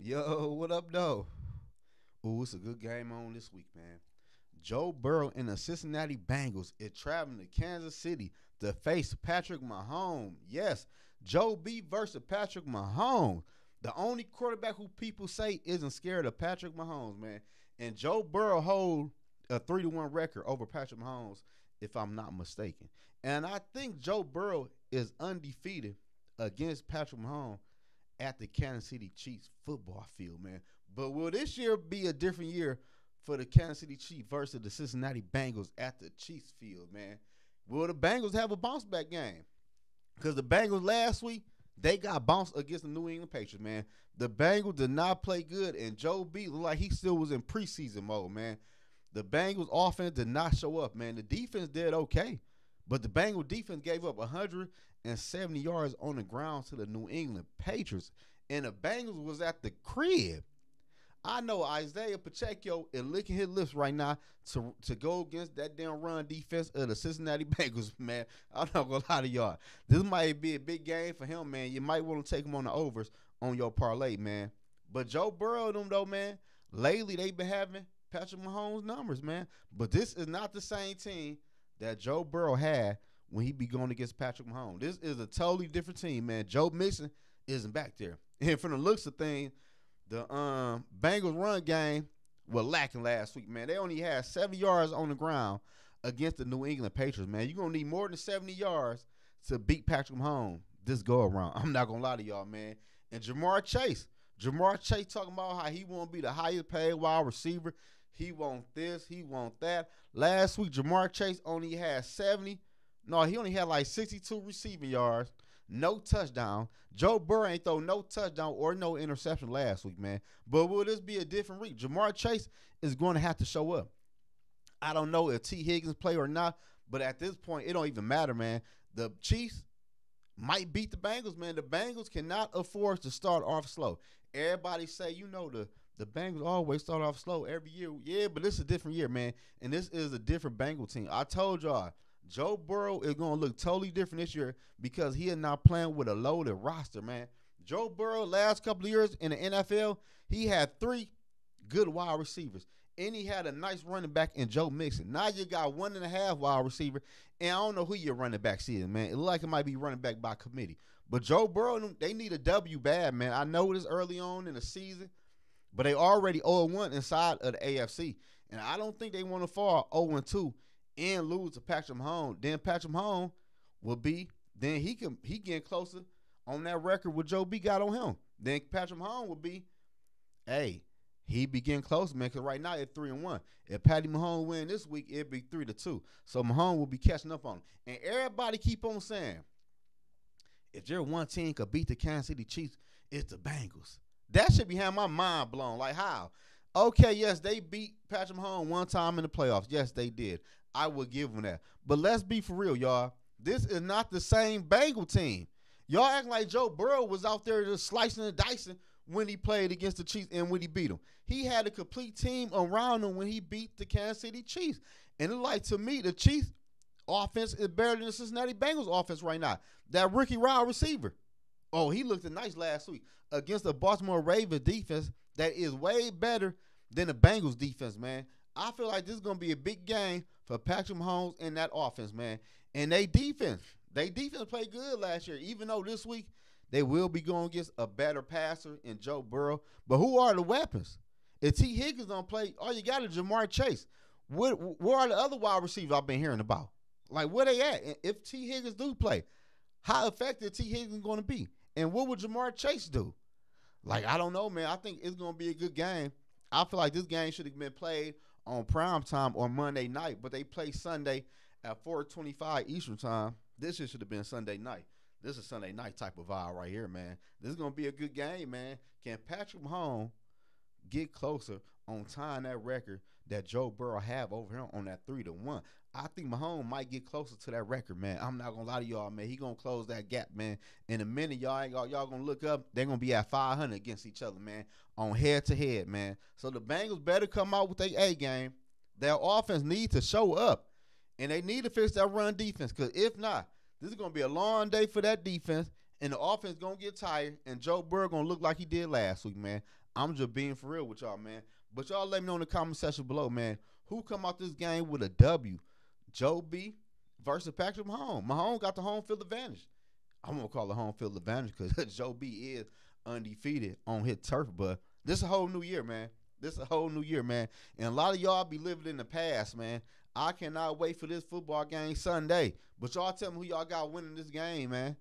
Yo, what up, though? Ooh, it's a good game on this week, man. Joe Burrow and the Cincinnati Bengals is traveling to Kansas City to face Patrick Mahomes. Yes, Joe B versus Patrick Mahomes. The only quarterback who people say isn't scared of Patrick Mahomes, man. And Joe Burrow hold a 3-1 record over Patrick Mahomes, if I'm not mistaken. And I think Joe Burrow is undefeated against Patrick Mahomes at the Kansas City Chiefs football field, man. But will this year be a different year for the Kansas City Chiefs versus the Cincinnati Bengals at the Chiefs field, man? Will the Bengals have a bounce back game? Because the Bengals last week, they got bounced against the New England Patriots, man. The Bengals did not play good, and Joe B looked like he still was in preseason mode, man. The Bengals offense did not show up, man. The defense did okay, but the Bengals defense gave up 170 yards on the ground to the New England Patriots, and the Bengals was at the crib. I know Isaiah Pacheco is licking his lips right now to go against that damn run defense of the Cincinnati Bengals, man. I'm not gonna lie to y'all. This might be a big game for him, man. You might want to take him on the overs on your parlay, man. But Joe Burrow, them though, man. Lately they've been having Patrick Mahomes numbers, man. But this is not the same team that Joe Burrow had when he be going against Patrick Mahomes. This is a totally different team, man. Joe Mixon isn't back there, and from the looks of things, the Bengals run game was lacking last week, man. They only had 70 yards on the ground against the New England Patriots, man. You're going to need more than 70 yards to beat Patrick Mahomes this go around. I'm not going to lie to y'all, man. And Jamar Chase talking about how he want to be the highest paid wide receiver. He want this, he want that. Last week, Jamar Chase only had 70. No, he only had like 62 receiving yards. No touchdown. Joe Burrow ain't throw no touchdown or no interception last week, man. But will this be a different week? Jamar Chase is going to have to show up. I don't know if T. Higgins play or not, but at this point, it don't even matter, man. The Chiefs might beat the Bengals, man. The Bengals cannot afford to start off slow. Everybody say, the Bengals always start off slow every year. Yeah, but this is a different year, man. And this is a different Bengal team. I told y'all, Joe Burrow is going to look totally different this year because he is not playing with a loaded roster, man. Joe Burrow, last couple of years in the NFL, he had 3 good wide receivers. And he had a nice running back in Joe Mixon. Now you got 1.5 wide receiver, and I don't know who your running back is, man. It look like it might be running back by committee. But Joe Burrow, they need a W bad, man. I know this early on in the season, but they already 0-1 inside of the AFC. And I don't think they want to fall 0-2 and lose to Patrick Mahomes. Then Patrick Mahomes will be, then he getting closer on that record what Joe B got on him. Then Patrick Mahomes will be, hey, he be getting close, man, because right now it's 3-1. If Patty Mahomes win this week, it'd be 3-2. So Mahomes will be catching up on him. And everybody keep on saying, if there one team could beat the Kansas City Chiefs, it's the Bengals. That should be having my mind blown. Like, how? Okay, yes, they beat Patrick Mahomes one time in the playoffs. Yes, they did. I would give them that. But let's be for real, y'all. This is not the same Bengal team. Y'all act like Joe Burrow was out there just slicing and dicing when he played against the Chiefs and when he beat them. He had a complete team around him when he beat the Kansas City Chiefs. And it like, to me, the Chiefs offense is better than the Cincinnati Bengals offense right now. That rookie wide receiver. Oh, he looked nice last week against the Baltimore Ravens defense that is way better than the Bengals defense, man. I feel like this is going to be a big game for Patrick Mahomes and that offense, man. And they defense played good last year, even though this week they will be going against a better passer in Joe Burrow. But who are the weapons? If T. Higgins don't play, all you got is Jamar Chase. Where are the other wide receivers I've been hearing about? Like, where they at? And if T. Higgins do play, how effective T. Higgins going to be? And what would Jamar Chase do? Like, I don't know, man. I think it's going to be a good game. I feel like this game should have been played on prime time on Monday night, but they play Sunday at 4:25 Eastern time. This should have been Sunday night. This is Sunday night type of vibe right here, man. This is going to be a good game, man. Can Patrick Mahomes get closer on tying that record that Joe Burrow have over him on that 3-1? I think Mahomes might get closer to that record, man. I'm not gonna lie to y'all, man. He gonna close that gap, man. In a minute, y'all gonna look up. They're gonna be at 500 against each other, man, on head to head, man. So the Bengals better come out with their A game. Their offense needs to show up, and they need to fix that run defense. Cause if not, this is gonna be a long day for that defense, and the offense gonna get tired. And Joe Burrow gonna look like he did last week, man. I'm just being for real with y'all, man. But y'all let me know in the comment section below, man. Who come out this game with a W? Joe B versus Patrick Mahomes. Mahomes got the home field advantage. I'm gonna call it home field advantage because Joe B is undefeated on his turf. But this is a whole new year, man. This is a whole new year, man. And a lot of y'all be living in the past, man. I cannot wait for this football game Sunday. But y'all tell me who y'all got winning this game, man.